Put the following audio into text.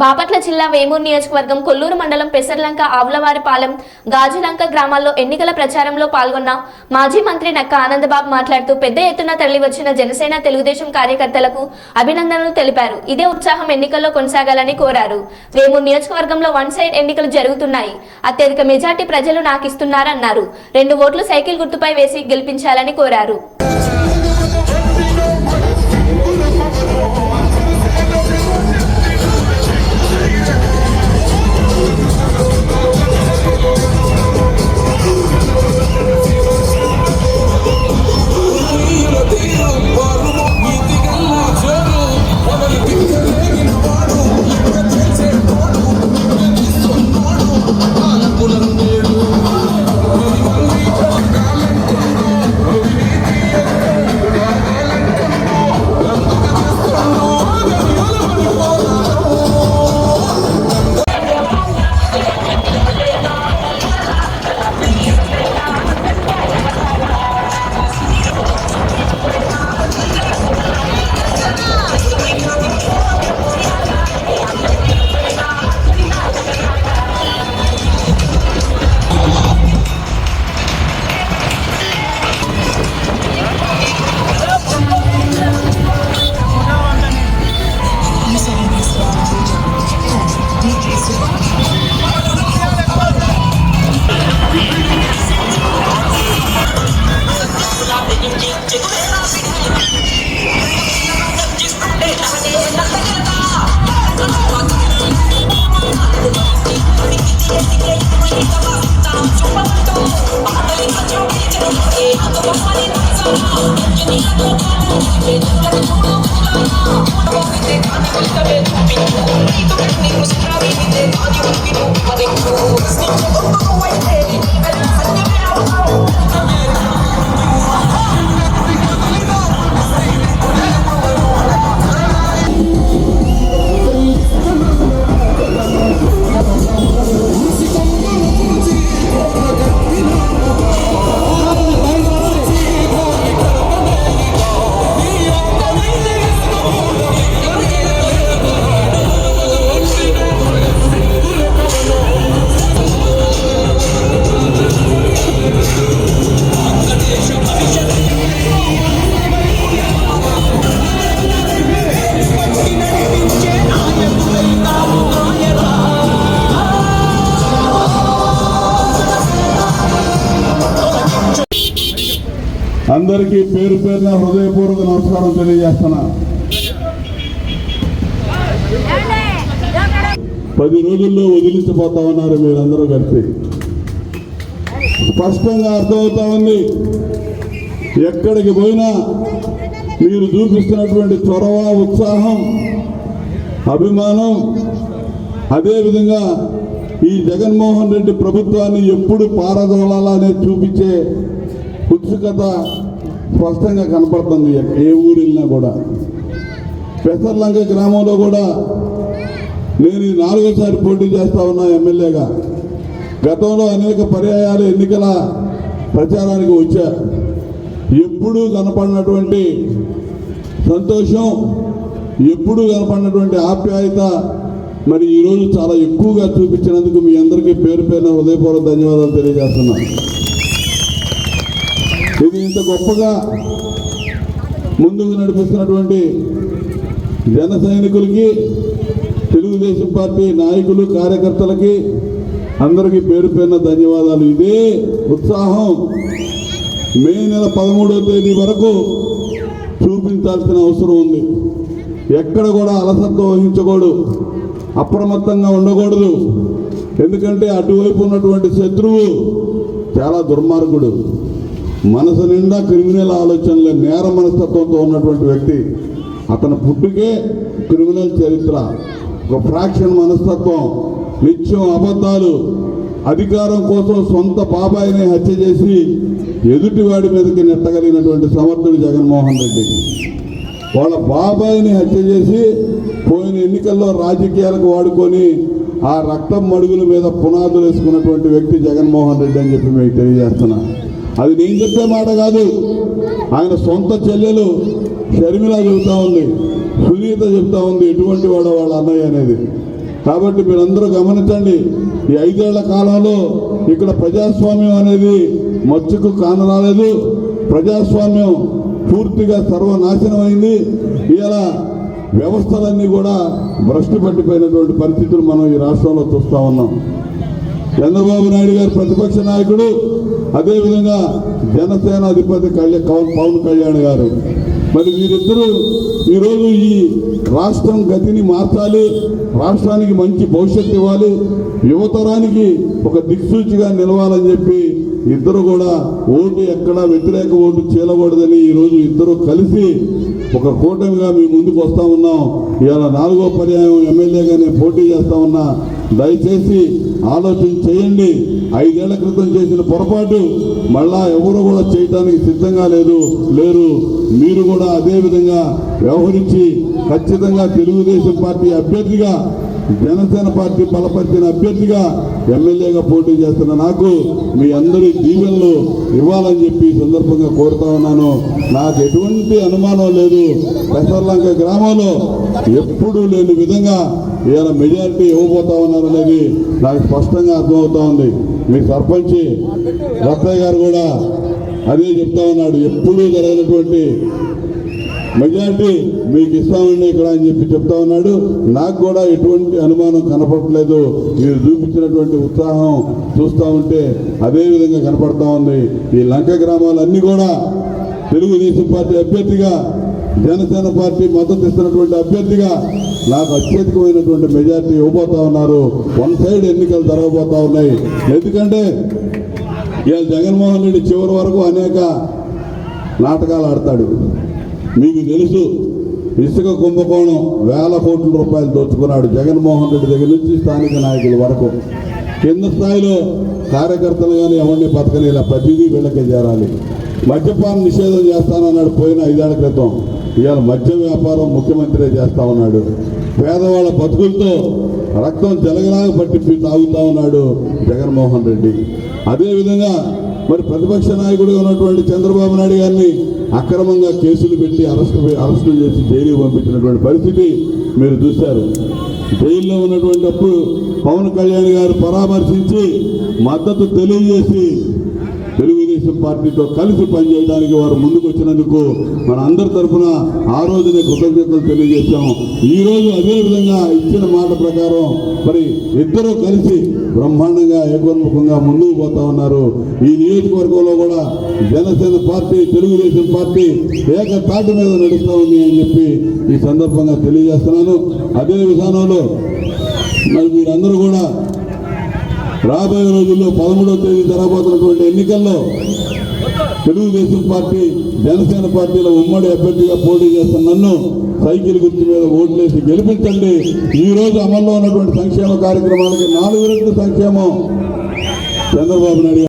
బాపట్ల జిల్లా వేమూరు నియోజకవర్గం కొల్లూరు మండలం పెసర్లంక ఆవులవారిపాలెం గాజులంక గ్రామాల్లో ఎన్నికల ప్రచారంలో పాల్గొన్న మాజీ మంత్రి నక్క ఆనందబాబు మాట్లాడుతూ పెద్ద ఎత్తున తరలివచ్చిన జనసేన తెలుగుదేశం కార్యకర్తలకు అభినందనలు తెలిపారు. ఇదే ఉత్సాహం ఎన్నికల్లో కొనసాగాలని కోరారు. వేమూరు నియోజకవర్గంలో వన్ సైడ్ ఎన్నికలు జరుగుతున్నాయి. అత్యధిక మెజార్టీ ప్రజలు నాకు ఇస్తున్నారన్నారు. 2 ఓట్లు సైకిల్ గుర్తుపై వేసి గెలిపించాలని కోరారు. అందరికీ పేరు పేరున హృదయపూర్వక నమస్కారం తెలియజేస్తున్నా. 10 రోజుల్లో వదిలించిపోతా ఉన్నారు మీరందరూ కలిసి. స్పష్టంగా అర్థమవుతా ఉంది. ఎక్కడికి పోయినా మీరు చూపిస్తున్నటువంటి చొరవ, ఉత్సాహం, అభిమానం, అదేవిధంగా ఈ జగన్మోహన్ రెడ్డి ప్రభుత్వాన్ని ఎప్పుడు పారదోలాలనే చూపించే ఉత్సుకత స్పష్టంగా కనపడుతుంది. ఏ ఊరు వెళ్ళినా కూడా. పెసర్లంక గ్రామంలో కూడా నేను 4వసారి పోటీ చేస్తా ఉన్నా ఎమ్మెల్యేగా. గతంలో అనేక పర్యాయాలు ఎన్నికల ప్రచారానికి వచ్చా. ఎప్పుడూ కనపడినటువంటి సంతోషం, ఎప్పుడూ కనపడినటువంటి ఆప్యాయత మరి ఈరోజు చాలా ఎక్కువగా చూపించినందుకు మీ అందరికీ పేరు పేరున హృదయపూర్వక ధన్యవాదాలు తెలియజేస్తున్నా. ఇది ఇంత గొప్పగా ముందుకు నడిపిస్తున్నటువంటి జన సైనికులకి, తెలుగుదేశం పార్టీ నాయకులు, కార్యకర్తలకి అందరికీ పేరు పేరున ధన్యవాదాలు. ఇదే ఉత్సాహం మే నెల 13వ తేదీ వరకు చూపించాల్సిన అవసరం ఉంది. ఎక్కడ కూడా అలసత్వం వహించకూడదు, అప్రమత్తంగా ఉండకూడదు. ఎందుకంటే అటువైపు ఉన్నటువంటి శత్రువు చాలా దుర్మార్గుడు. మనసు నిండా క్రిమినల్ ఆలోచనలే, నేర మనస్తత్వంతో ఉన్నటువంటి వ్యక్తి. అతని పుట్టుకే క్రిమినల్ చరిత్ర, ఒక ఫ్రాక్షన్ మనస్తత్వం, నిత్యం అబద్ధాలు, అధికారం కోసం సొంత బాబాయిని హత్య చేసి ఎదుటివాడి మీదకి నెట్టగలిగినటువంటి సమర్థుడు జగన్మోహన్ రెడ్డి. వాళ్ళ బాబాయిని హత్య చేసి పోయిన ఎన్నికల్లో రాజకీయాలకు వాడుకొని ఆ రక్తం మడుగుల మీద పునాదులు వేసుకున్నటువంటి వ్యక్తి జగన్మోహన్ రెడ్డి అని చెప్పి మీకు తెలియజేస్తున్నా. అది నేను చెప్పే మాట కాదు, ఆయన సొంత చెల్లెలు షర్మిల చెబుతా ఉంది, సునీత చెబుతా ఉంది ఎటువంటి వాడు వాళ్ళ అన్నయ్య అనేది. కాబట్టి మీరందరూ గమనించండి, ఈ 5 ఏళ్ల కాలంలో ఇక్కడ ప్రజాస్వామ్యం అనేది మచ్చుకు కానరాలేదు. ప్రజాస్వామ్యం పూర్తిగా సర్వనాశనం అయింది. ఇలా వ్యవస్థలన్నీ కూడా భ్రష్టు పట్టిపోయినటువంటి పరిస్థితులు మనం ఈ రాష్ట్రంలో చూస్తూ ఉన్నాం. చంద్రబాబు నాయుడు గారు ప్రతిపక్ష నాయకుడు, అదేవిధంగా జనసేన అధిపతి పవన్ కళ్యాణ్ గారు. మరి వీరిద్దరూ ఈరోజు ఈ రాష్ట్రం గతిని మార్చాలి, రాష్ట్రానికి మంచి భవిష్యత్తు ఇవ్వాలి, యువతరానికి ఒక దిక్సూచిగా నిలవాలని చెప్పి ఇద్దరు కూడా ఓటు ఎక్కడా వ్యతిరేక ఓటు చేయకూడదని ఈరోజు ఇద్దరు కలిసి ఒక కూటమిగా మీ ముందుకు వస్తా ఉన్నాం. ఇవాళ 4వ పర్యాయం ఎమ్మెల్యేగా నేను పోటీ చేస్తా ఉన్నా. దయచేసి ఆలోచన చేయండి. 5 ఏళ్ల క్రితం చేసిన పొరపాటు మళ్ళా ఎవరు కూడా చేయడానికి సిద్ధంగా లేరు. మీరు కూడా అదే విధంగా వ్యవహరించి ఖచ్చితంగా తెలుగుదేశం పార్టీ అభ్యర్థిగా, జనసేన పార్టీ బలపరిచిన అభ్యర్థిగా ఎమ్మెల్యేగా పోటీ చేస్తున్న నాకు మీ అందరి దీవెనలు ఇవ్వాలని చెప్పి సందర్భంగా కోరుతా ఉన్నాను. నాకు ఎటువంటి అనుమానం లేదు, పెసర్లంక గ్రామంలో ఎప్పుడూ లేని విధంగా ఇవాళ మెజారిటీ ఇవ్వబోతా ఉన్నారనేది నాకు స్పష్టంగా అర్థమవుతా ఉంది. మీ సర్పంచ్ రత్తయ్య గారు కూడా అదే చెప్తా ఉన్నాడు, ఎప్పుడూ జరగనటువంటి మెజారిటీ మీకు ఇస్తామండి ఇక్కడ అని చెప్పి చెప్తా ఉన్నాడు. నాకు కూడా ఎటువంటి అనుమానం కనపడట్లేదు. మీరు చూపించినటువంటి ఉత్సాహం చూస్తూ ఉంటే అదే విధంగా కనపడతా ఉంది. ఈ లంక గ్రామాలన్నీ కూడా తెలుగుదేశం పార్టీ అభ్యర్థిగా, జనసేన పార్టీ మద్దతు ఇస్తున్నటువంటి అభ్యర్థిగా నాకు అత్యధికమైనటువంటి మెజారిటీ ఇవ్వబోతా ఉన్నారు. 1 సైడ్ ఎన్నికలు జరగబోతా ఉన్నాయి. ఎందుకంటే ఇవాళ జగన్మోహన్ రెడ్డి చివరి వరకు అనేక నాటకాలు ఆడతాడు. మీకు తెలుసు, ఇసుక కుంభకోణం వేల కోట్ల రూపాయలు దోచుకున్నాడు జగన్మోహన్ రెడ్డి దగ్గర నుంచి స్థానిక నాయకుల వరకు. కింద స్థాయిలో కార్యకర్తలు కానీ ఎవరిని బతకనేలా, ప్రతిదీ వీళ్ళకే చేరాలి. మద్యపాన నిషేధం చేస్తానన్నాడు పోయిన 5 ఏళ్ల క్రితం. ఇవాళ మద్య వ్యాపారం ముఖ్యమంత్రి చేస్తా ఉన్నాడు. పేదవాళ్ళ బతుకులతో రక్తం జలగలాగా పట్టి తాగుతా ఉన్నాడు జగన్మోహన్ రెడ్డి. అదేవిధంగా మరి ప్రతిపక్ష నాయకుడిగా ఉన్నటువంటి చంద్రబాబు నాయుడు గారిని అక్రమంగా కేసులు పెట్టి అరెస్టులు చేసి జైలుకి పంపించినటువంటి పరిస్థితి మీరు చూశారు. జైల్లో ఉన్నటువంటిప్పుడు పవన్ కళ్యాణ్ గారు పరామర్శించి మద్దతు తెలియజేసి తెలుగుదేశం పార్టీతో కలిసి పనిచేయడానికి వారు ముందుకు వచ్చినందుకు మన అందరి తరఫున ఆ రోజునే కృతజ్ఞతలు తెలియజేశాం. ఈరోజు అదేవిధంగా ఇచ్చిన మాట ప్రకారం మరి ఇద్దరూ కలిసి బ్రహ్మాండంగా ఏకోన్ముఖంగా ముందుకు పోతా ఉన్నారు. ఈ నియోజకవర్గంలో కూడా జనసేన పార్టీ, తెలుగుదేశం పార్టీ ఏకతాటి మీద నడుస్తూ ఉంది అని చెప్పి ఈ సందర్భంగా తెలియజేస్తున్నాను. అదే విధానంలో మరి మీరందరూ కూడా రాబోయే రోజుల్లో 13వ తేదీ జరగబోతున్నటువంటి ఎన్నికల్లో తెలుగుదేశం పార్టీ, జనసేన పార్టీల ఉమ్మడి అభ్యర్థిగా పోటీ చేస్తున్న నన్ను సైకిల్ గుర్తు మీద ఓట్లేసి గెలిపించండి. ఈ రోజు అమల్లో ఉన్నటువంటి సంక్షేమ కార్యక్రమాలకి 4 రెట్లు సంక్షేమం చంద్రబాబు నాయుడు